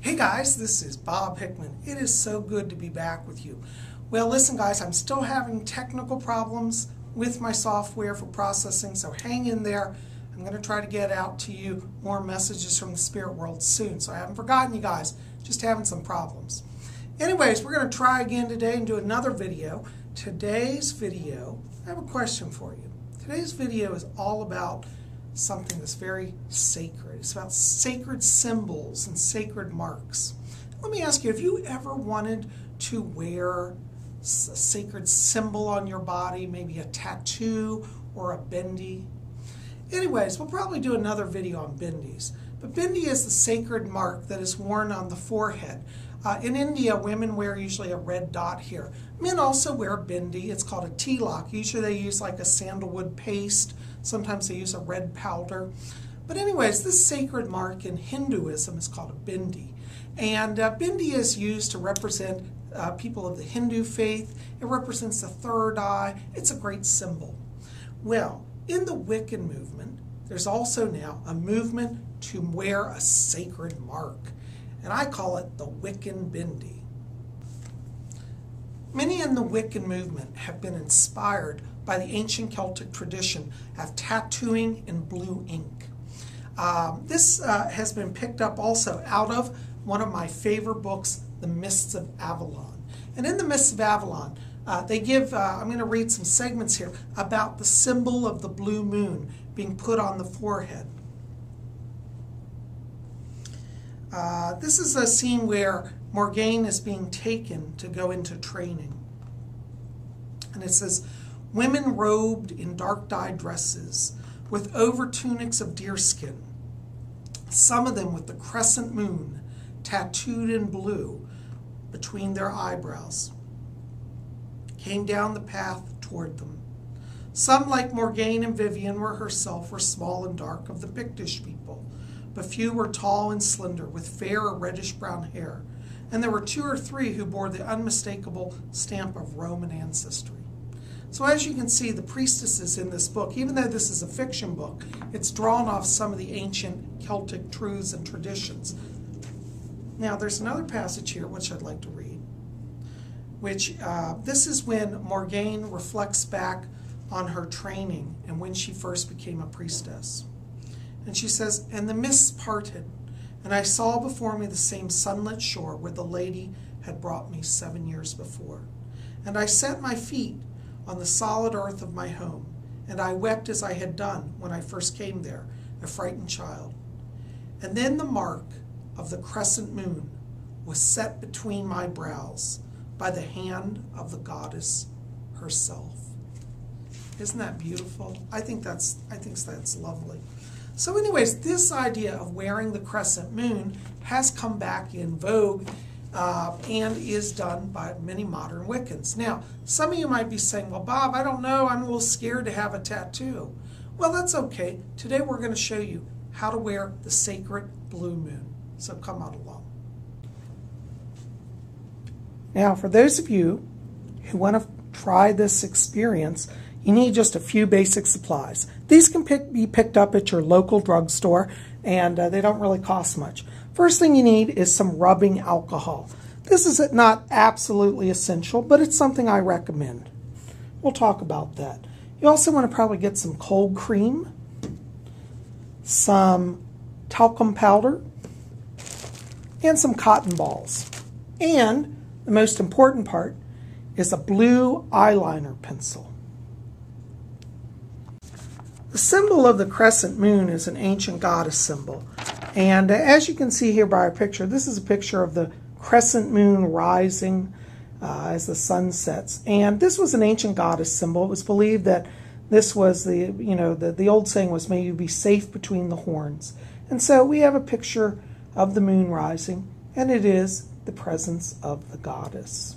Hey guys, this is Bob Hickman. It is so good to be back with you. Well, listen guys, I'm still having technical problems with my software for processing, so hang in there. I'm going to try to get out to you more messages from the spirit world soon. So I haven't forgotten you guys, just having some problems. Anyways, we're going to try again today and do another video. Today's video, I have a question for you. Today's video is all about something that's very sacred. It's about sacred symbols and sacred marks. Let me ask you, have you ever wanted to wear a sacred symbol on your body, maybe a tattoo or a bindi? Anyways, we'll probably do another video on bindis. But bindi is the sacred mark that is worn on the forehead. In India, women wear usually a red dot here. Men also wear a bindi. It's called a tilak. Usually they use like a sandalwood paste. Sometimes they use a red powder. But anyways, this sacred mark in Hinduism is called a bindi. And bindi is used to represent people of the Hindu faith. It represents the third eye. It's a great symbol. Well, in the Wiccan movement, there's also now a movement to wear a sacred mark. And I call it the Wiccan Bindi. Many in the Wiccan movement have been inspired by the ancient Celtic tradition of tattooing in blue ink. This has been picked up also out of one of my favorite books, The Mists of Avalon. And in The Mists of Avalon, they give, I'm going to read some segments here, about the symbol of the blue moon being put on the forehead. This is a scene where Morgaine is being taken to go into training. And it says, women robed in dark-dyed dresses with over-tunics of deerskin, some of them with the crescent moon tattooed in blue between their eyebrows, came down the path toward them. Some, like Morgaine and Vivian were small and dark of the Pictish people, but few were tall and slender, with fair or reddish-brown hair, and there were 2 or 3 who bore the unmistakable stamp of Roman ancestry. So as you can see, the priestesses in this book, even though this is a fiction book, it's drawn off some of the ancient Celtic truths and traditions. Now, there's another passage here which I'd like to read, which this is when Morgaine reflects back on her training and when she first became a priestess. And she says, and the mists parted, and I saw before me the same sunlit shore where the lady had brought me 7 years before. And I set my feet on the solid earth of my home, and I wept as I had done when I first came there, a frightened child. And then the mark of the crescent moon was set between my brows by the hand of the goddess herself. Isn't that beautiful? I think that's lovely. So anyways, this idea of wearing the crescent moon has come back in vogue and is done by many modern Wiccans. Now, some of you might be saying, well, Bob, I don't know, I'm a little scared to have a tattoo. Well, that's okay. Today we're going to show you how to wear the sacred blue moon. So come on along. Now, for those of you who want to try this experience, you need just a few basic supplies. These can be picked up at your local drugstore, and they don't really cost much. First thing you need is some rubbing alcohol. This is not absolutely essential, but it's something I recommend. We'll talk about that. You also want to probably get some cold cream, some talcum powder, and some cotton balls. And the most important part is a blue eyeliner pencil. The symbol of the crescent moon is an ancient goddess symbol. And as you can see here by our picture, this is a picture of the crescent moon rising as the sun sets. And this was an ancient goddess symbol. It was believed that this was the old saying was, may you be safe between the horns. And so we have a picture of the moon rising, and it is the presence of the goddess.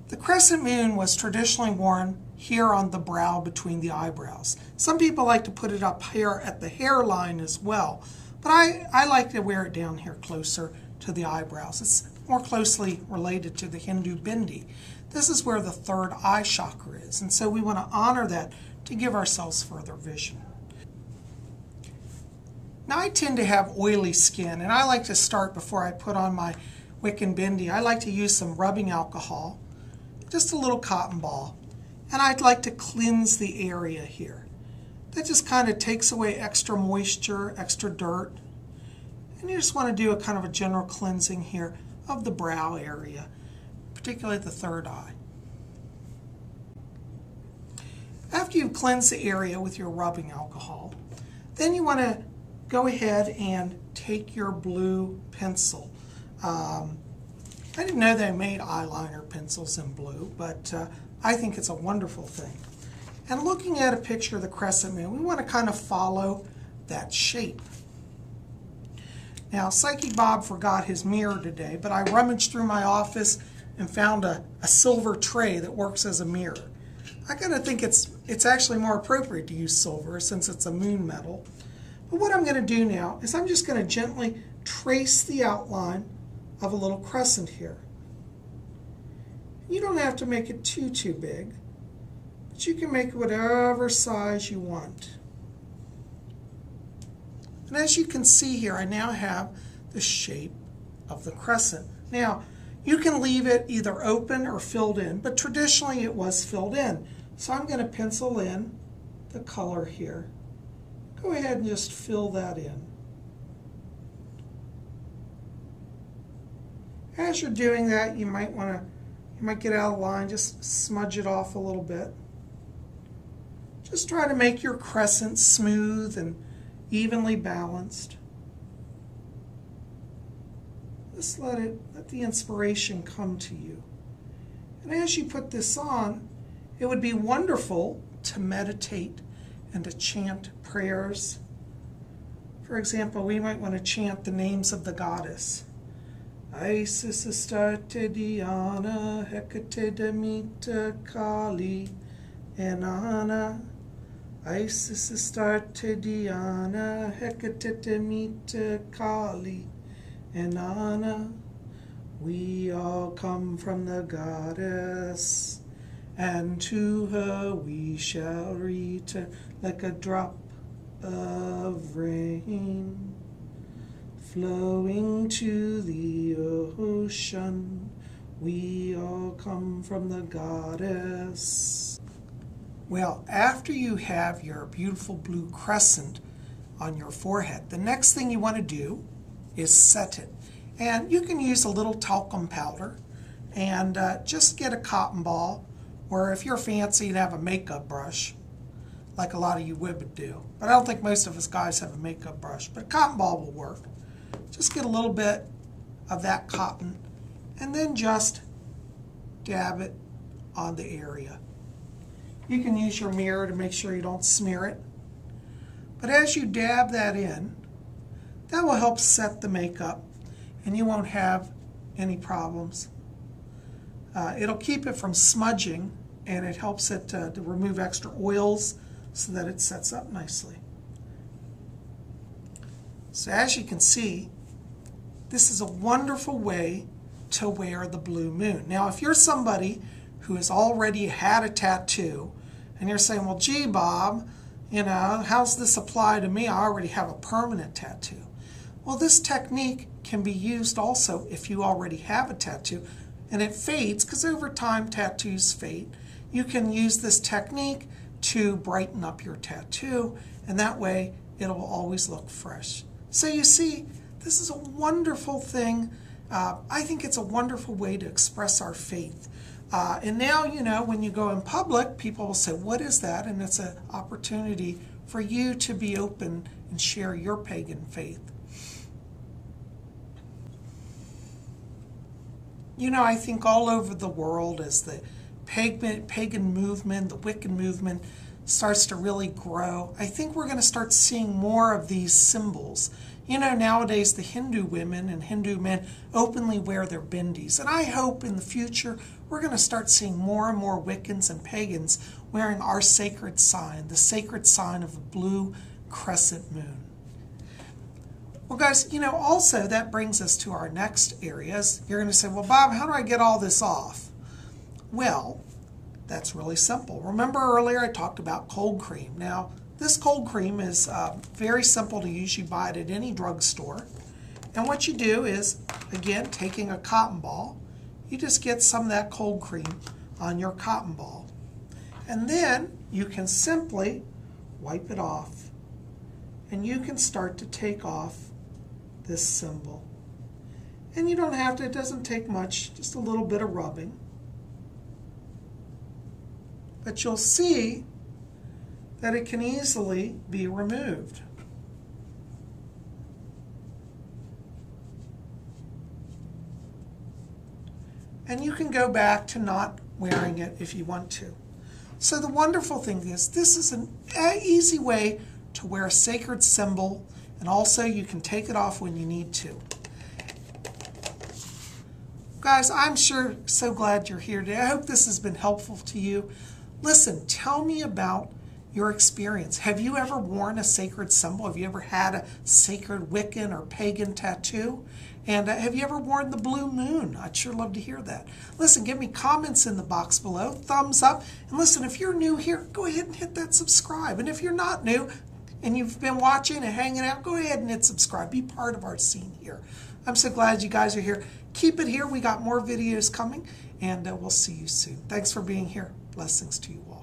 The crescent moon was traditionally worn here on the brow between the eyebrows. Some people like to put it up here at the hairline as well, but I like to wear it down here closer to the eyebrows. It's more closely related to the Hindu Bindi. This is where the third eye chakra is, and so we want to honor that to give ourselves further vision. Now I tend to have oily skin, and I like to start before I put on my Wiccan Bindi. I like to use some rubbing alcohol, just a little cotton ball, and I'd like to cleanse the area here. That just kind of takes away extra moisture, extra dirt, and you just want to do a kind of a general cleansing here of the brow area, particularly the third eye. After you've cleansed the area with your rubbing alcohol, then you want to go ahead and take your blue pencil. I didn't know they made eyeliner pencils in blue, but I think it's a wonderful thing. And looking at a picture of the crescent moon, we want to kind of follow that shape. Now, Psychic Bob forgot his mirror today, but I rummaged through my office and found a silver tray that works as a mirror. I kind of think it's actually more appropriate to use silver since it's a moon metal. But what I'm going to do now is I'm just going to gently trace the outline of a little crescent here. You don't have to make it too big, but you can make it whatever size you want. And as you can see here, I now have the shape of the crescent. Now, you can leave it either open or filled in, but traditionally it was filled in. So I'm going to pencil in the color here. Go ahead and just fill that in. As you're doing that, you might get out of line, just smudge it off a little bit. Just try to make your crescent smooth and evenly balanced. Just let the inspiration come to you. And as you put this on, it would be wonderful to meditate and to chant prayers. For example, we might want to chant the names of the goddess. Isis, Astarte, Diana, Hecate, Demeter, Kali, Inanna. Isis, Astarte, Diana, Hecate, Demeter, Kali, Inanna. We all come from the goddess, and to her we shall return like a drop of rain, flowing to the ocean. We all come from the goddess. Well, after you have your beautiful blue crescent on your forehead, the next thing you want to do is set it. And you can use a little talcum powder and just get a cotton ball, or if you're fancy, you'd have a makeup brush, like a lot of you women do. But I don't think most of us guys have a makeup brush, but a cotton ball will work. Just get a little bit of that cotton and then just dab it on the area. You can use your mirror to make sure you don't smear it. But as you dab that in, that will help set the makeup and you won't have any problems. It'll keep it from smudging, and it helps it to remove extra oils so that it sets up nicely. So as you can see, this is a wonderful way to wear the blue moon. Now, if you're somebody who has already had a tattoo, and you're saying, well, gee, Bob, you know, how's this apply to me? I already have a permanent tattoo. Well, this technique can be used also if you already have a tattoo, and it fades, because over time tattoos fade. You can use this technique to brighten up your tattoo, and that way it'll always look fresh. So you see, this is a wonderful thing. I think it's a wonderful way to express our faith. And now, you know, when you go in public, people will say, what is that? And it's an opportunity for you to be open and share your pagan faith. You know, I think all over the world as the pagan movement, the Wiccan movement starts to really grow, I think we're going to start seeing more of these symbols. You know, nowadays the Hindu women and Hindu men openly wear their bindis. And I hope in the future we're going to start seeing more and more Wiccans and pagans wearing our sacred sign, the sacred sign of the blue crescent moon. Well, guys, you know, also that brings us to our next areas. You're going to say, well, Bob, how do I get all this off? Well, that's really simple. Remember earlier I talked about cold cream. Now, This cold cream is very simple to use. You buy it at any drugstore. And what you do is, again, taking a cotton ball, you just get some of that cold cream on your cotton ball. And then you can simply wipe it off. And you can start to take off this symbol. And you don't have to, it doesn't take much, just a little bit of rubbing. But you'll see that it can easily be removed. And you can go back to not wearing it if you want to. So the wonderful thing is, this is an easy way to wear a sacred symbol, and also you can take it off when you need to. Guys, I'm sure so glad you're here today. I hope this has been helpful to you. Listen, tell me about your experience. Have you ever worn a sacred symbol? Have you ever had a sacred Wiccan or pagan tattoo? And have you ever worn the blue moon? I'd sure love to hear that. Listen, give me comments in the box below, thumbs up. And listen, if you're new here, go ahead and hit that subscribe. And if you're not new and you've been watching and hanging out, go ahead and hit subscribe. Be part of our scene here. I'm so glad you guys are here. Keep it here. We got more videos coming, and we'll see you soon. Thanks for being here. Blessings to you all.